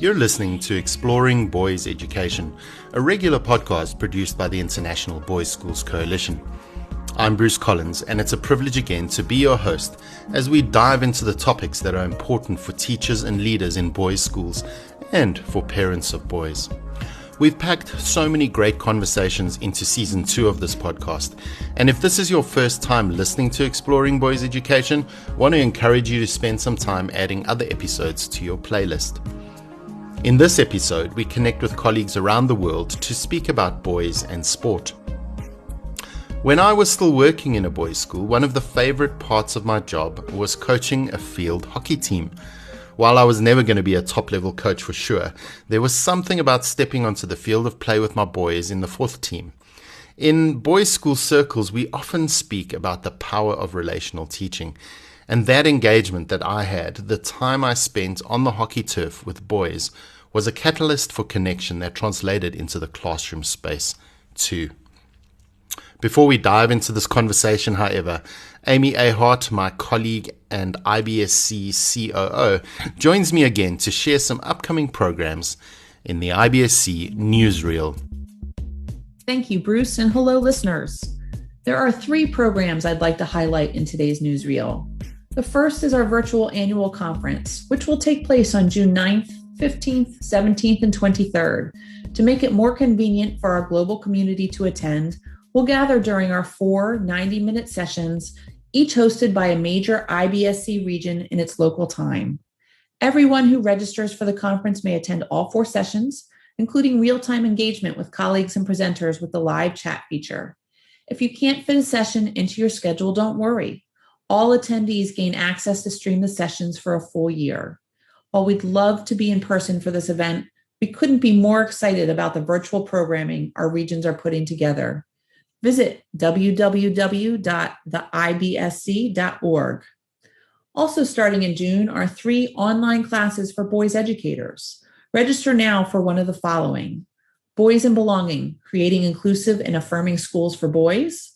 You're listening to Exploring Boys Education, a regular podcast produced by the International Boys Schools Coalition. I'm Bruce Collins, and it's a privilege again to be your host as we dive into the topics that are important for teachers and leaders in boys' schools and for parents of boys. We've packed so many great conversations into season 2 of this podcast, and if this is your first time listening to Exploring Boys Education, I want to encourage you to spend some time adding other episodes to your playlist. In this episode, we connect with colleagues around the world to speak about boys and sport. When I was still working in a boys' school, one of the favorite parts of my job was coaching a field hockey team. While I was never going to be a top-level coach for sure, there was something about stepping onto the field of play with my boys in the 4th team. In boys' school circles, we often speak about the power of relational teaching. And that engagement that I had, the time I spent on the hockey turf with boys, was a catalyst for connection that translated into the classroom space too. Before we dive into this conversation, however, Amy Ahart, my colleague and IBSC COO, joins me again to share some upcoming programs in the IBSC newsreel. Thank you, Bruce, and hello, listeners. There are 3 programs I'd like to highlight in today's newsreel. The first is our virtual annual conference, which will take place on June 9th, 15th, 17th, and 23rd. To make it more convenient for our global community to attend, we'll gather during our 4 90-minute sessions, each hosted by a major IBSC region in its local time. Everyone who registers for the conference may attend all 4 sessions, including real-time engagement with colleagues and presenters with the live chat feature. If you can't fit a session into your schedule, don't worry. All attendees gain access to stream the sessions for a full year. While we'd love to be in person for this event, we couldn't be more excited about the virtual programming our regions are putting together. Visit www.theibsc.org. Also starting in June are 3 online classes for boys educators. Register now for one of the following: Boys and Belonging, Creating Inclusive and Affirming Schools for Boys;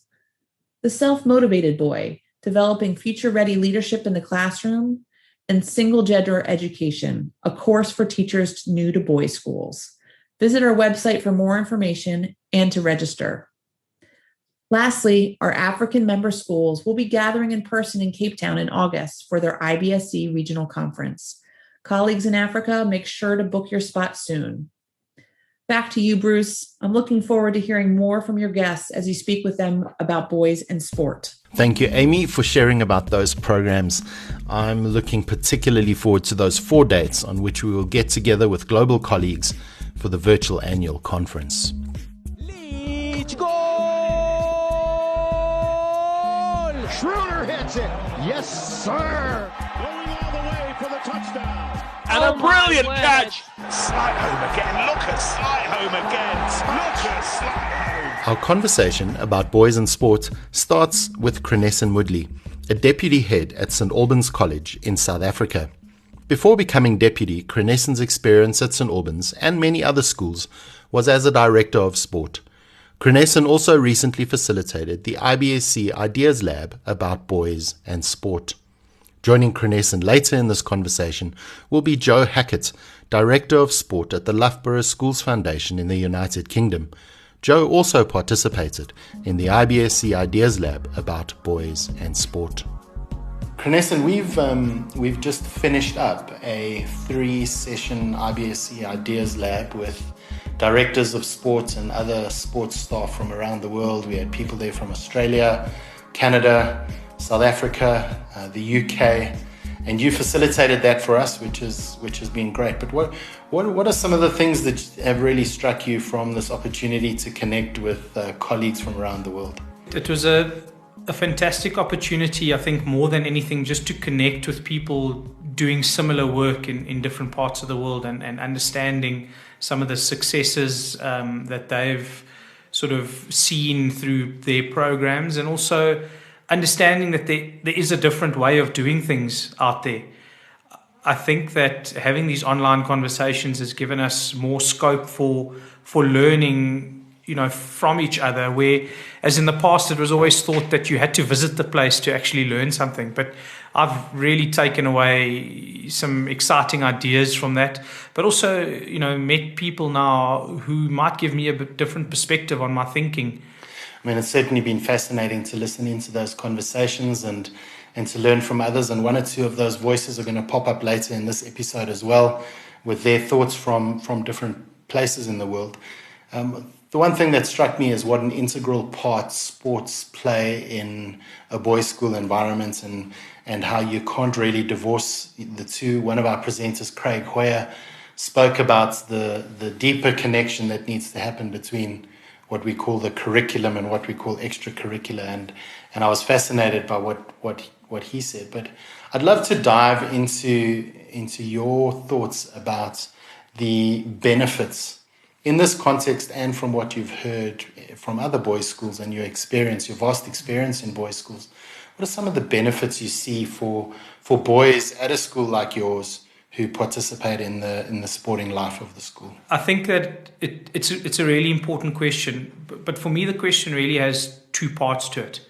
The Self-Motivated Boy, Developing Future-Ready Leadership in the Classroom; and Single Gender Education, a course for teachers new to boys' schools. Visit our website for more information and to register. Lastly, our African member schools will be gathering in person in Cape Town in August for their IBSC regional conference. Colleagues in Africa, make sure to book your spot soon. Back to you, Bruce. I'm looking forward to hearing more from your guests as you speak with them about boys and sport. Thank you, Amy, for sharing about those programs. I'm looking particularly forward to those 4 dates on which we will get together with global colleagues for the virtual annual conference. Leach goal! Schroeder hits it. Yes, sir. Going all the way for the touchdown. And a brilliant catch. Slight home again. Look at Slight home again. Look at Slight home. Our conversation about boys and sport starts with Crenessa Woodley, a deputy head at St. Albans College in South Africa. Before becoming deputy, Crenessa's experience at St. Albans and many other schools was as a director of sport. Crenessa also recently facilitated the IBSC Ideas Lab about boys and sport. Joining Crenessa later in this conversation will be Joe Hackett, Director of Sport at the Loughborough Schools Foundation in the United Kingdom. Joe also participated in the IBSC Ideas Lab about boys and sport. Crenessa, we've just finished up a 3-session IBSC Ideas Lab with directors of sport and other sports staff from around the world. We had people there from Australia, Canada, South Africa, the UK, and you facilitated that for us, which has been great. But what are some of the things that have really struck you from this opportunity to connect with colleagues from around the world? It was a fantastic opportunity, I think, more than anything, just to connect with people doing similar work in different parts of the world and understanding some of the successes that they've sort of seen through their programs, and also understanding that there is a different way of doing things out there. I think that having these online conversations has given us more scope for learning, from each other, where, as in the past, it was always thought that you had to visit the place to actually learn something. But I've really taken away some exciting ideas from that, but also, met people now who might give me a bit different perspective on my thinking. I mean, it's certainly been fascinating to listen into those conversations and to learn from others. And one or two of those voices are going to pop up later in this episode as well, with their thoughts from different places in the world. The one thing that struck me is what an integral part sports play in a boys' school environment, and how you can't really divorce the two. One of our presenters, Craig Hoyer, spoke about the deeper connection that needs to happen between what we call the curriculum and what we call extracurricular, and I was fascinated by what he said. But I'd love to dive into your thoughts about the benefits in this context, and from what you've heard from other boys' schools and your vast experience in boys' schools. What are some of the benefits you see for boys at a school like yours who participate in the sporting life of the school? I think that it's a really important question, but for me the question really has two parts to it.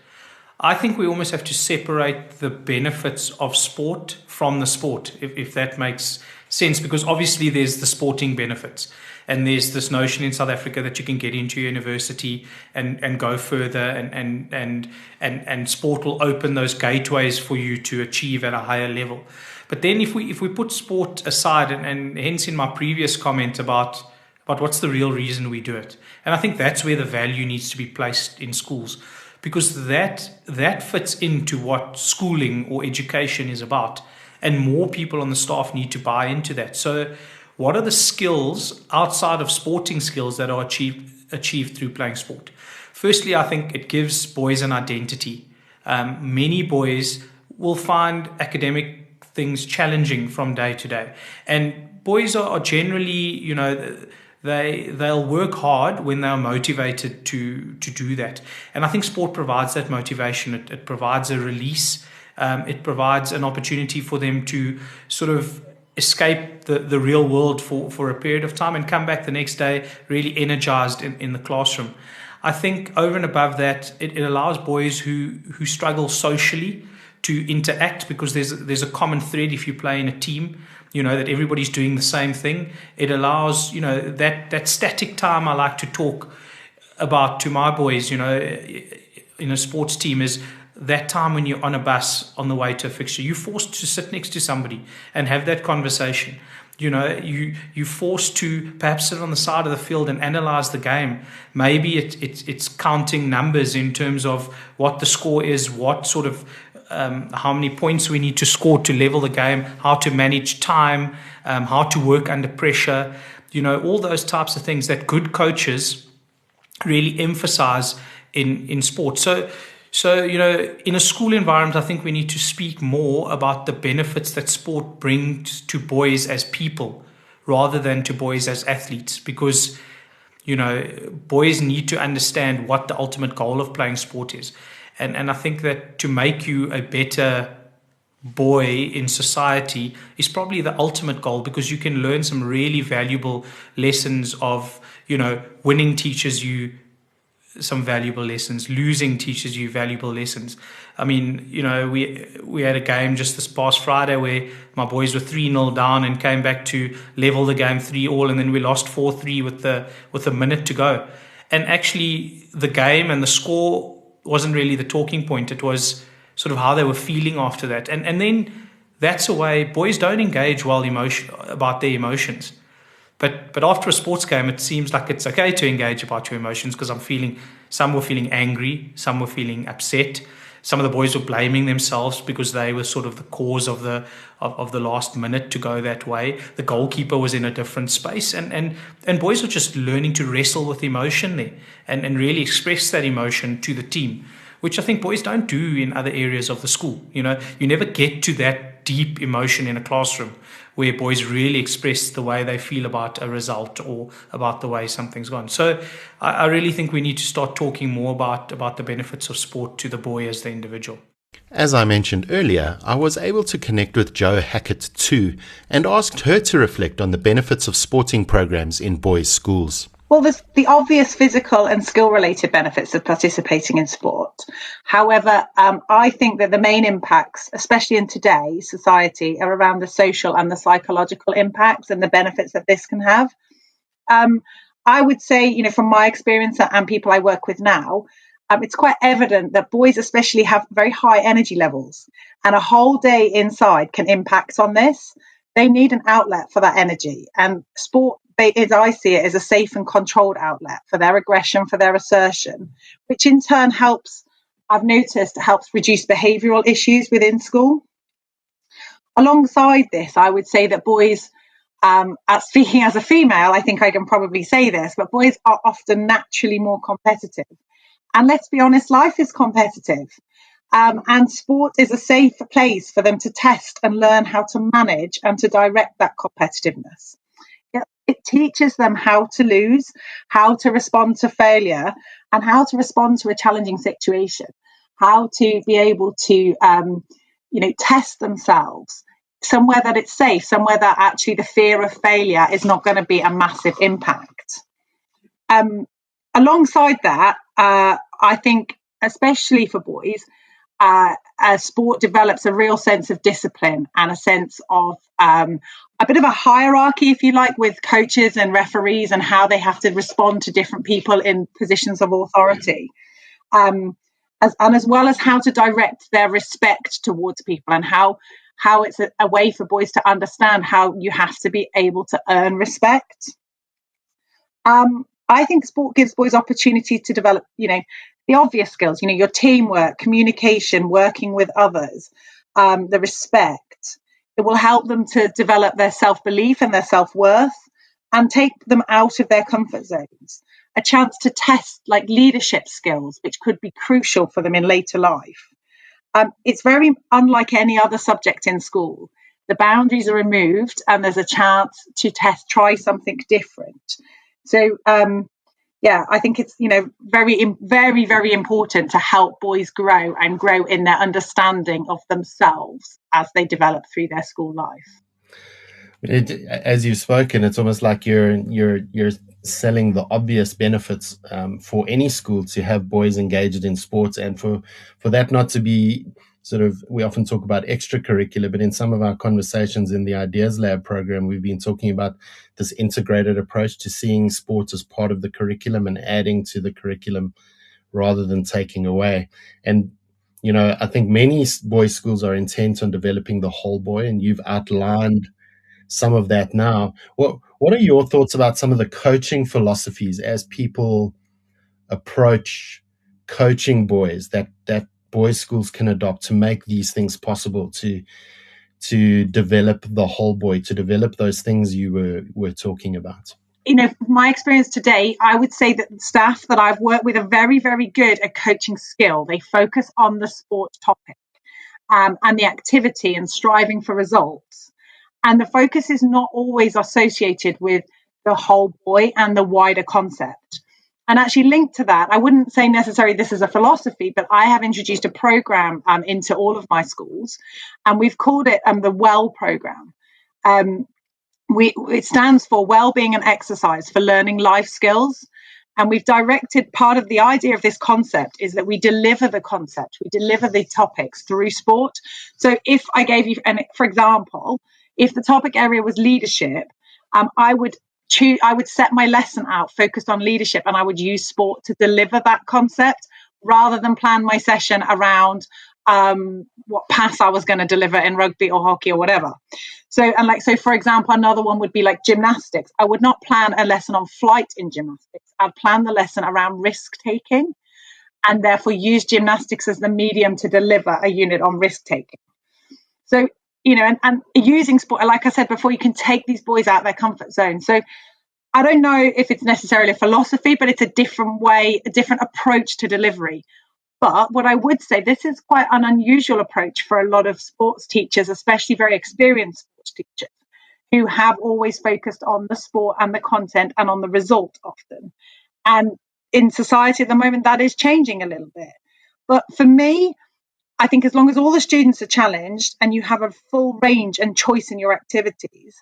I think we almost have to separate the benefits of sport from the sport, if that makes sense, because obviously there's the sporting benefits, and there's this notion in South Africa that you can get into university and go further, and sport will open those gateways for you to achieve at a higher level. But then if we put sport aside, and hence in my previous comment about what's the real reason we do it, and I think that's where the value needs to be placed in schools, because that fits into what schooling or education is about, and more people on the staff need to buy into that. So what are the skills outside of sporting skills that are achieved through playing sport? Firstly, I think it gives boys an identity. Many boys will find academic things challenging from day to day, and boys are generally, they'll work hard when they're motivated to do that. And I think sport provides that motivation. It provides a release. It provides an opportunity for them to sort of escape the real world for a period of time and come back the next day really energized in the classroom. I think over and above that, it allows boys who struggle socially to interact, because there's a common thread if you play in a team, that everybody's doing the same thing. It allows, that static time I like to talk about to my boys, in a sports team, is that time when you're on a bus on the way to a fixture. You're forced to sit next to somebody and have that conversation. You're forced to perhaps sit on the side of the field and analyze the game. Maybe it's counting numbers in terms of what the score is, what sort of how many points we need to score to level the game, how to manage time, how to work under pressure, all those types of things that good coaches really emphasize in sport. So, in a school environment, I think we need to speak more about the benefits that sport brings to boys as people rather than to boys as athletes, because, boys need to understand what the ultimate goal of playing sport is. And I think that to make you a better boy in society is probably the ultimate goal, because you can learn some really valuable lessons of, winning teaches you some valuable lessons, losing teaches you valuable lessons. I mean, we had a game just this past Friday where my boys were 3-0 down and came back to level the game 3-3, and then we lost 4-3 with a minute to go. And actually the game and the score wasn't really the talking point. It was sort of how they were feeling after that. And then that's a way boys don't engage about their emotions. But after a sports game, it seems like it's okay to engage about your emotions, because some were feeling angry, some were feeling upset. Some of the boys were blaming themselves because they were sort of the cause of the last minute to go that way. The goalkeeper was in a different space, and boys were just learning to wrestle with emotion there and really express that emotion to the team, which I think boys don't do in other areas of the school. You never get to that deep emotion in a classroom where boys really express the way they feel about a result or about the way something's gone. So I really think we need to start talking more about the benefits of sport to the boy as the individual. As I mentioned earlier, I was able to connect with Jo Hackett too, and asked her to reflect on the benefits of sporting programs in boys' schools. Well, there's the obvious physical and skill-related benefits of participating in sport. However, I think that the main impacts, especially in today's society, are around the social and the psychological impacts and the benefits that this can have. I would say, from my experience and people I work with now, it's quite evident that boys especially have very high energy levels, and a whole day inside can impact on this. They need an outlet for that energy, and sport, as I see it, is a safe and controlled outlet for their aggression, for their assertion, which in turn I've noticed, helps reduce behavioural issues within school. Alongside this, I would say that boys, speaking as a female, I think I can probably say this, but boys are often naturally more competitive. And let's be honest, life is competitive. And sport is a safe place for them to test and learn how to manage and to direct that competitiveness. It teaches them how to lose, how to respond to failure, and how to respond to a challenging situation, how to be able to, test themselves somewhere that it's safe, somewhere that actually the fear of failure is not going to be a massive impact. Alongside that, I think, especially for boys, sport develops a real sense of discipline and a sense of a bit of a hierarchy, if you like, with coaches and referees and how they have to respond to different people in positions of authority. As well as how to direct their respect towards people, and how it's a way for boys to understand how you have to be able to earn respect. I think sport gives boys opportunity to develop, the obvious skills, your teamwork, communication, working with others, the respect. It will help them to develop their self-belief and their self-worth and take them out of their comfort zones. A chance to test like leadership skills, which could be crucial for them in later life. It's very unlike any other subject in school. The boundaries are removed and there's a chance to try something different. So, I think it's, very, very, very important to help boys grow in their understanding of themselves as they develop through their school life. As you've spoken, it's almost like you're selling the obvious benefits for any school to have boys engaged in sports, and for that not to be sort of, we often talk about extracurricular, but in some of our conversations in the Ideas Lab program, we've been talking about this integrated approach to seeing sports as part of the curriculum and adding to the curriculum rather than taking away. And I think many boys' schools are intent on developing the whole boy, and you've outlined some of that now. What are your thoughts about some of the coaching philosophies as people approach coaching boys that boys' schools can adopt to make these things possible, to develop the whole boy, to develop those things you were talking about? My experience today, I would say that the staff that I've worked with are very, very good at coaching skill. They focus on the sport topic and the activity and striving for results. And the focus is not always associated with the whole boy and the wider concept. And actually linked to that, I wouldn't say necessarily this is a philosophy, but I have introduced a program into all of my schools, and we've called it the WELL program. It stands for Wellbeing and Exercise for Learning Life Skills. And we've directed, part of the idea of this concept is that we deliver the concept, we deliver the topics through sport. So if I gave you, for example, if the topic area was leadership, I would set my lesson out focused on leadership, and I would use sport to deliver that concept rather than plan my session around what pass I was going to deliver in rugby or hockey or whatever. So for example, another one would be like gymnastics. I would not plan a lesson on flight in gymnastics. I'd plan the lesson around risk taking, and therefore use gymnastics as the medium to deliver a unit on risk taking. So, and using sport, like I said before, you can take these boys out of their comfort zone. So I don't know if it's necessarily a philosophy, but it's a different way, a different approach to delivery. But what I would say, this is quite an unusual approach for a lot of sports teachers, especially very experienced sports teachers, who have always focused on the sport and the content and on the result often. And in society at the moment, that is changing a little bit. But for me, I think as long as all the students are challenged and you have a full range and choice in your activities,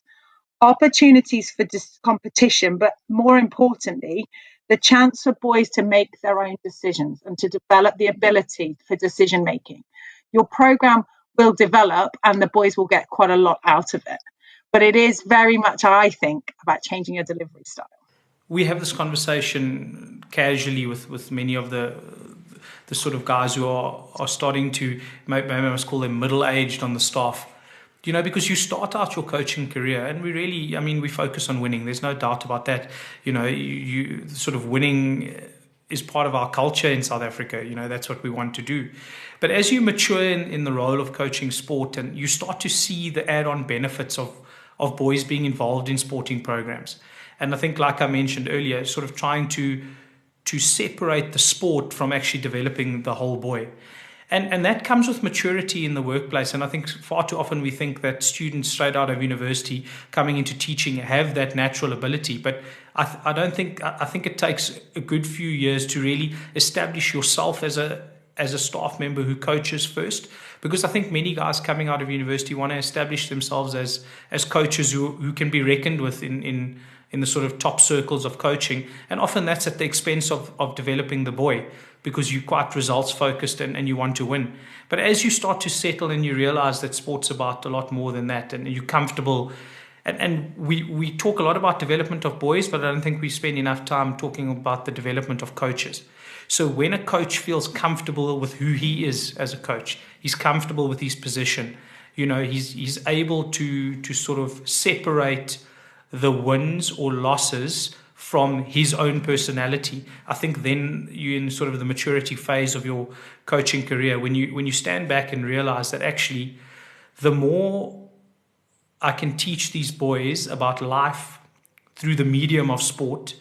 opportunities for competition, but more importantly, the chance for boys to make their own decisions and to develop the ability for decision making. Your program will develop and the boys will get quite a lot out of it. But it is very much, I think, about changing your delivery style. We have this conversation casually with many of the sort of guys who are starting to, maybe I must call them middle-aged on the staff, because you start out your coaching career and we focus on winning. There's no doubt about that. You sort of winning is part of our culture in South Africa. That's what we want to do. But as you mature in the role of coaching sport and you start to see the add-on benefits of boys being involved in sporting programs. And I think, like I mentioned earlier, sort of trying to separate the sport from actually developing the whole boy. And that comes with maturity in the workplace. And I think far too often we think that students straight out of university coming into teaching have that natural ability. But I don't think, I think it takes a good few years to really establish yourself as a staff member who coaches first. Because I think many guys coming out of university want to establish themselves as coaches who can be reckoned with in the sort of top circles of coaching. And often that's at the expense of developing the boy, because you're quite results focused and you want to win. But as you start to settle and you realize that sport's about a lot more than that, and you're comfortable, and we talk a lot about development of boys, but I don't think we spend enough time talking about the development of coaches. So when a coach feels comfortable with who he is as a coach, he's comfortable with his position, he's able to sort of separate the wins or losses from his own personality. I think then you're in sort of the maturity phase of your coaching career, when you stand back and realize that actually the more I can teach these boys about life through the medium of sport,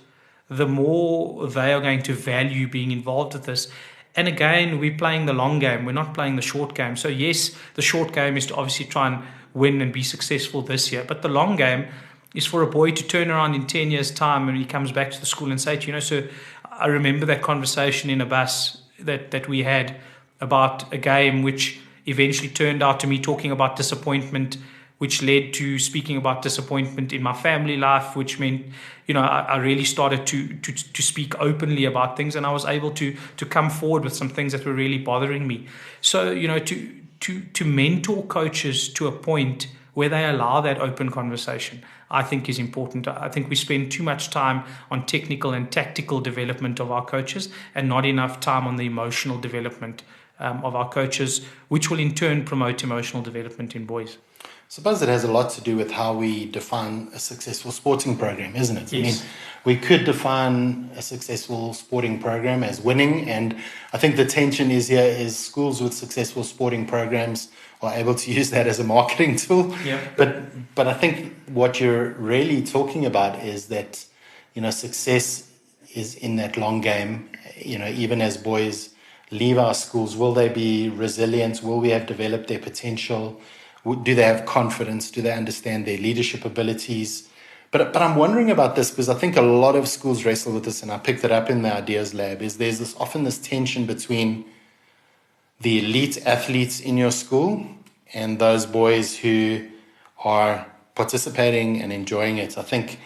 the more they are going to value being involved with this. And again, we're playing the long game. We're not playing the short game. So yes, the short game is to obviously try and win and be successful this year. But the long game is for a boy to turn around in 10 years' time and he comes back to the school and say, so I remember that conversation in a bus that we had about a game which eventually turned out to me talking about disappointment, which led to speaking about disappointment in my family life, which meant, I really started to speak openly about things, and I was able to come forward with some things that were really bothering me. So, to mentor coaches to a point where they allow that open conversation, I think is important. I think we spend too much time on technical and tactical development of our coaches and not enough time on the emotional development of our coaches, which will in turn promote emotional development in boys. I suppose it has a lot to do with how we define a successful sporting program, isn't it? Yes. I mean, we could define a successful sporting program as winning, and I think the tension is here is schools with successful sporting programs are able to use that as a marketing tool. Yeah. But I think what you're really talking about is that, success is in that long game. Even as boys leave our schools, will they be resilient? Will we have developed their potential? Do they have confidence? Do they understand their leadership abilities? But I'm wondering about this because I think a lot of schools wrestle with this, and I picked it up in the Ideas Lab, is there's often this tension between the elite athletes in your school and those boys who are participating and enjoying it. I think,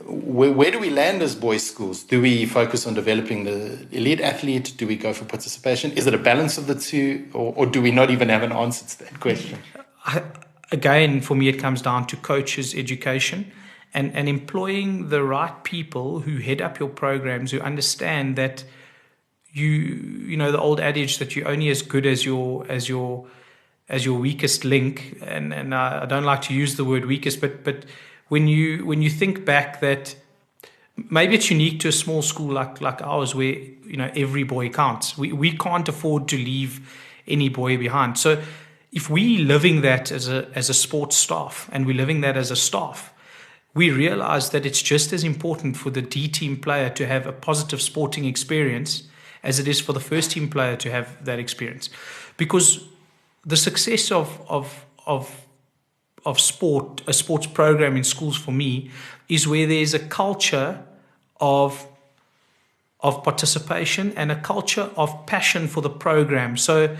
where do we land as boys' schools? Do we focus on developing the elite athlete? Do we go for participation? Is it a balance of the two, or do we not even have an answer to that question? Again, for me, it comes down to coaches' education and employing the right people who head up your programs, who understand that the old adage that you're only as good as your weakest link, and I don't like to use the word weakest, but when you think back that maybe it's unique to a small school like ours where every boy counts. We can't afford to leave any boy behind. So if we're living that as a sports staff and we're living that as a staff, we realize that it's just as important for the D team player to have a positive sporting experience as it is for the first team player to have that experience. Because the success of sport, a sports program in schools for me, is where there's a culture of participation and a culture of passion for the program. So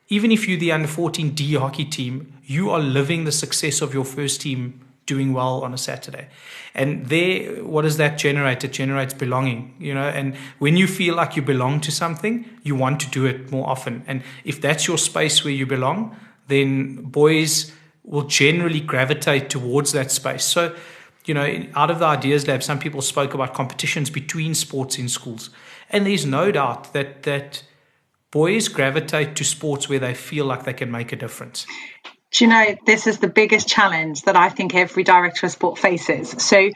even if you're the under-14 D hockey team, you are living the success of your first team doing well on a Saturday. And there, what does that generate? It generates belonging, and when you feel like you belong to something, you want to do it more often. And if that's your space where you belong, then boys will generally gravitate towards that space. So, out of the Ideas Lab, some people spoke about competitions between sports in schools. And there's no doubt that boys gravitate to sports where they feel like they can make a difference. Do you know, this is the biggest challenge that I think every director of sport faces. So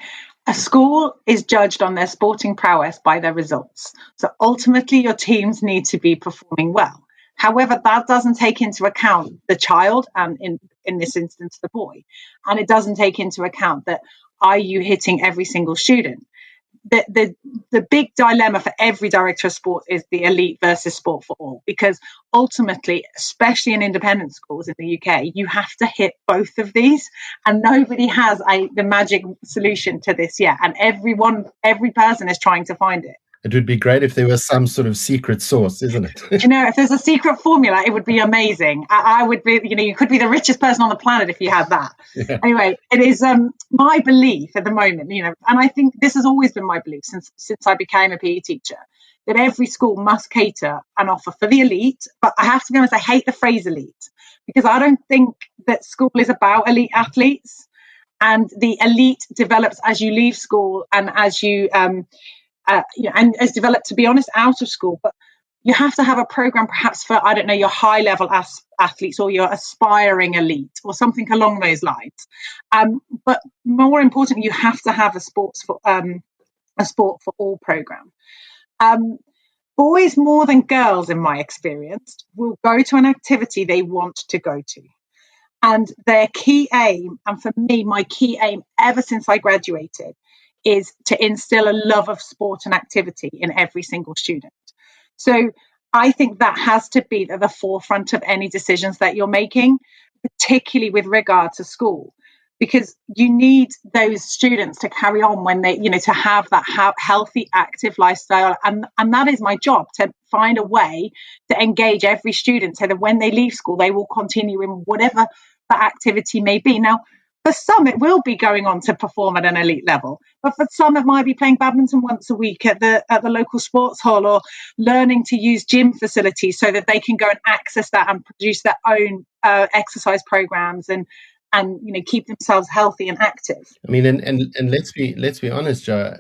a school is judged on their sporting prowess by their results. So ultimately, your teams need to be performing well. However, that doesn't take into account the child, and in this instance, the boy. And it doesn't take into account that, are you hitting every single student? The big dilemma for every director of sport is the elite versus sport for all, because ultimately, especially in independent schools in the UK, you have to hit both of these, and nobody has the magic solution to this yet, and every person is trying to find it. It would be great if there was some sort of secret sauce, isn't it? If there's a secret formula, it would be amazing. I would be, you could be the richest person on the planet if you had that. Yeah. Anyway, it is my belief at the moment, and I think this has always been my belief since I became a PE teacher, that every school must cater an offer for the elite. But I have to be honest, I hate the phrase elite, because I don't think that school is about elite athletes, and the elite develops as you leave school and as you and as developed, to be honest, out of school. But you have to have a program perhaps for, I don't know, your high level athletes or your aspiring elite or something along those lines. But more importantly, you have to have a sport for all program. Boys more than girls, in my experience, will go to an activity they want to go to. And their key aim, and for me, my key aim ever since I graduated, is to instill a love of sport and activity in every single student. So I think that has to be at the forefront of any decisions that you're making, particularly with regard to school, because you need those students to carry on when they, to have that healthy, active lifestyle. And that is my job, to find a way to engage every student so that when they leave school, they will continue in whatever that activity may be. Now, for some, it will be going on to perform at an elite level, but for some, it might be playing badminton once a week at the local sports hall, or learning to use gym facilities so that they can go and access that and produce their own exercise programs and keep themselves healthy and active. I mean, and let's be honest, Joe.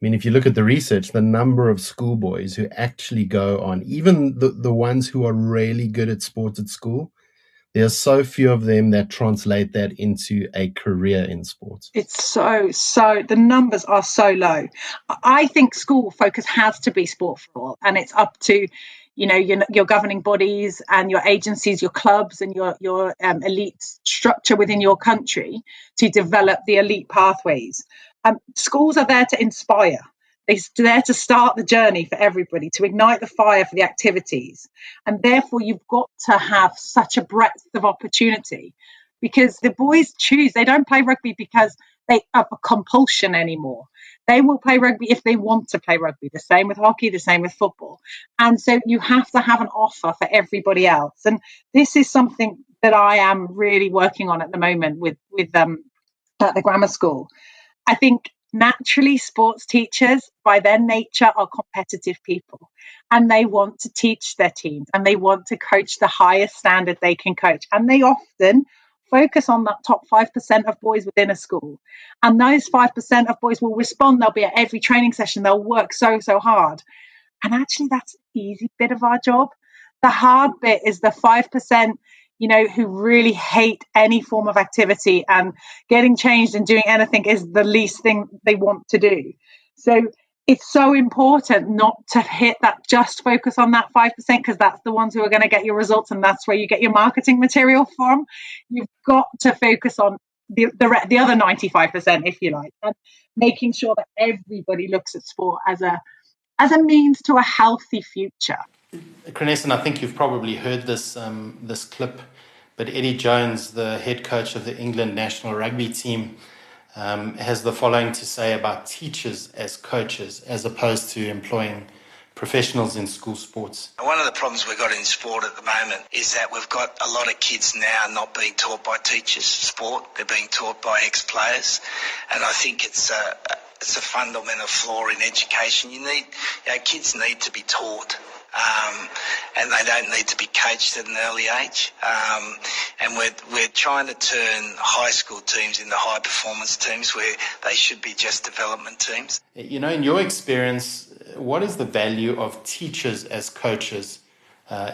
If you look at the research, the number of schoolboys who actually go on, even the ones who are really good at sports at school, there are so few of them that translate that into a career in sports. It's so the numbers are so low. I think school focus has to be sport for all, and it's up to your governing bodies and your agencies, your clubs, and your elite structure within your country to develop the elite pathways. Schools are there to inspire. They're there to start the journey for everybody, to ignite the fire for the activities. And therefore, you've got to have such a breadth of opportunity, because the boys choose. They don't play rugby because they have a compulsion anymore. They will play rugby if they want to play rugby. The same with hockey, the same with football. And so you have to have an offer for everybody else. And this is something that I am really working on at the moment with at the grammar school. I think naturally, sports teachers, by their nature, are competitive people, and they want to teach their teams, and they want to coach the highest standard they can coach. And they often focus on that top 5% of boys within a school. And those 5% of boys will respond. They'll be at every training session. They'll work so hard. And actually, that's the easy bit of our job. The hard bit is the 5%, who really hate any form of activity, and getting changed and doing anything is the least thing they want to do. So it's so important not to hit that, just focus on that 5%, because that's the ones who are going to get your results, and that's where you get your marketing material from. You've got to focus on the other 95%, if you like, and making sure that everybody looks at sport as a means to a healthy future. Crenessa, I think you've probably heard this clip, but Eddie Jones, the head coach of the England national rugby team, has the following to say about teachers as coaches, as opposed to employing professionals in school sports? One of the problems we've got in sport at the moment is that we've got a lot of kids now not being taught by teachers sport. They're being taught by ex-players. And I think it's a fundamental flaw in education. Kids need to be taught. And they don't need to be coached at an early age. And we're trying to turn high school teams into high performance teams where they should be just development teams. In your experience, what is the value of teachers as coaches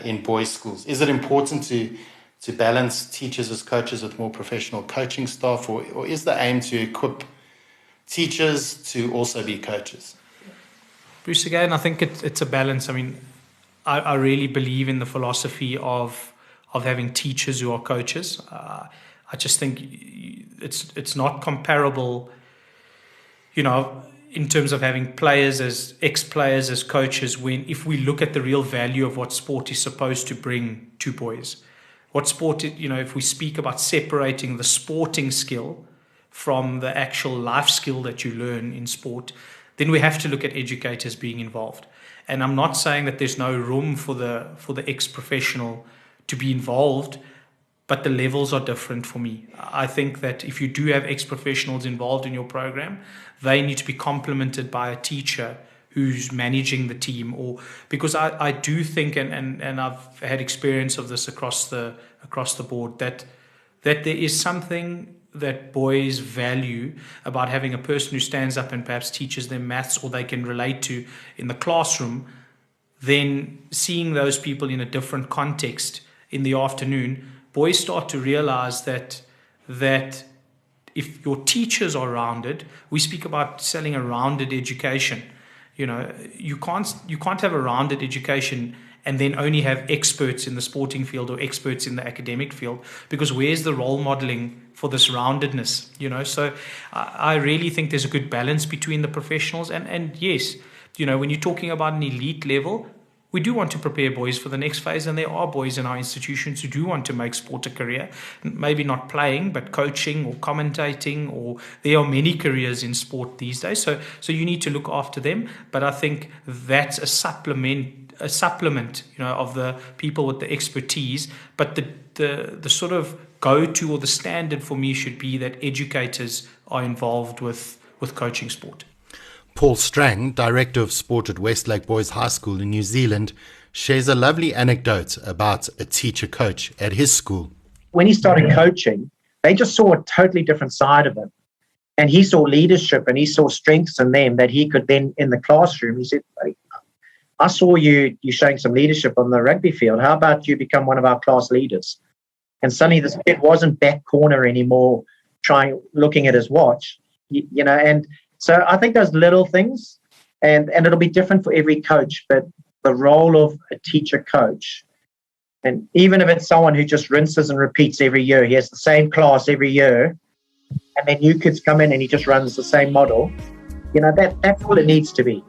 in boys' schools? Is it important to balance teachers as coaches with more professional coaching staff, or is the aim to equip teachers to also be coaches? Bruce, again, I think it's a balance. I mean, I really believe in the philosophy of having teachers who are coaches. I just think it's not comparable, in terms of having players as ex-players as coaches, if we look at the real value of what sport is supposed to bring to boys. What sport, if we speak about separating the sporting skill from the actual life skill that you learn in sport, then we have to look at educators being involved. And I'm not saying that there's no room for the ex-professional to be involved, but the levels are different for me. I think that if you do have ex-professionals involved in your program, they need to be complemented by a teacher who's managing the team, because I do think, and I've had experience of this across the board, that there is something that boys value about having a person who stands up and perhaps teaches them maths, or they can relate to in the classroom, then seeing those people in a different context in the afternoon. Boys start to realize that if your teachers are rounded, we speak about selling a rounded education. You can't have a rounded education and then only have experts in the sporting field or experts in the academic field, because where's the role modeling for this roundedness? So I really think there's a good balance between the professionals, and yes, when you're talking about an elite level, we do want to prepare boys for the next phase, and there are boys in our institutions who do want to make sport a career, maybe not playing, but coaching or commentating, or there are many careers in sport these days. So you need to look after them, but I think that's a supplement, of the people with the expertise. But the sort of go-to or the standard for me should be that educators are involved with coaching sport. Paul Strang, Director of Sport at Westlake Boys High School in New Zealand, shares a lovely anecdote about a teacher-coach at his school. When he started coaching, they just saw a totally different side of him. And he saw leadership and he saw strengths in them that he could then, in the classroom, he said, I saw you showing some leadership on the rugby field. How about you become one of our class leaders? And suddenly this kid wasn't back corner anymore, looking at his watch, and so I think those little things, and it'll be different for every coach, but the role of a teacher coach, and even if it's someone who just rinses and repeats every year, he has the same class every year, and then new kids come in and he just runs the same model, that's all it needs to be.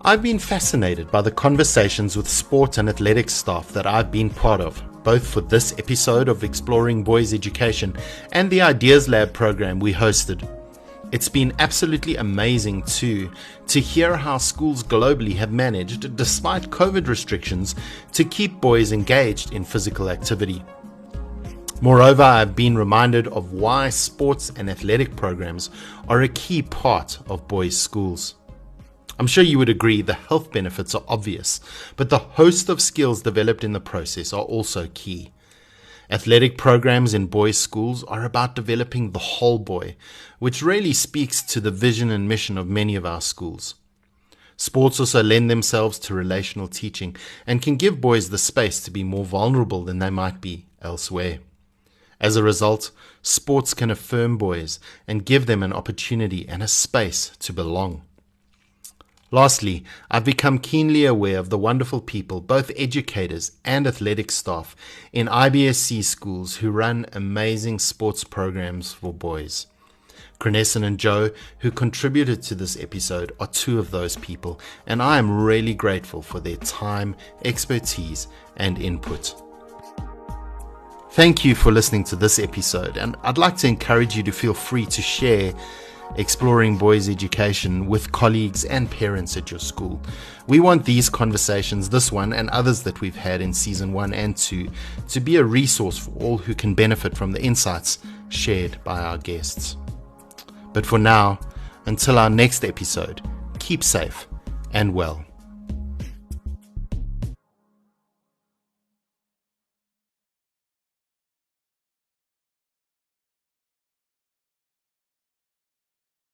I've been fascinated by the conversations with sport and athletics staff that I've been part of, both for this episode of Exploring Boys Education and the Ideas Lab program we hosted. It's been absolutely amazing too to hear how schools globally have managed, despite COVID restrictions, to keep boys engaged in physical activity. Moreover, I've been reminded of why sports and athletic programs are a key part of boys' schools. I'm sure you would agree the health benefits are obvious, but the host of skills developed in the process are also key. Athletic programs in boys' schools are about developing the whole boy, which really speaks to the vision and mission of many of our schools. Sports also lend themselves to relational teaching and can give boys the space to be more vulnerable than they might be elsewhere. As a result, sports can affirm boys and give them an opportunity and a space to belong. Lastly, I've become keenly aware of the wonderful people, both educators and athletic staff, in IBSC schools who run amazing sports programs for boys. Crescent and Joe, who contributed to this episode, are two of those people, and I am really grateful for their time, expertise, and input. Thank you for listening to this episode, and I'd like to encourage you to feel free to share exploring boys' education with colleagues and parents at your school. We want these conversations, this one and others that we've had in season 1 and 2, to be a resource for all who can benefit from the insights shared by our guests. But for now, until our next episode, keep safe and well.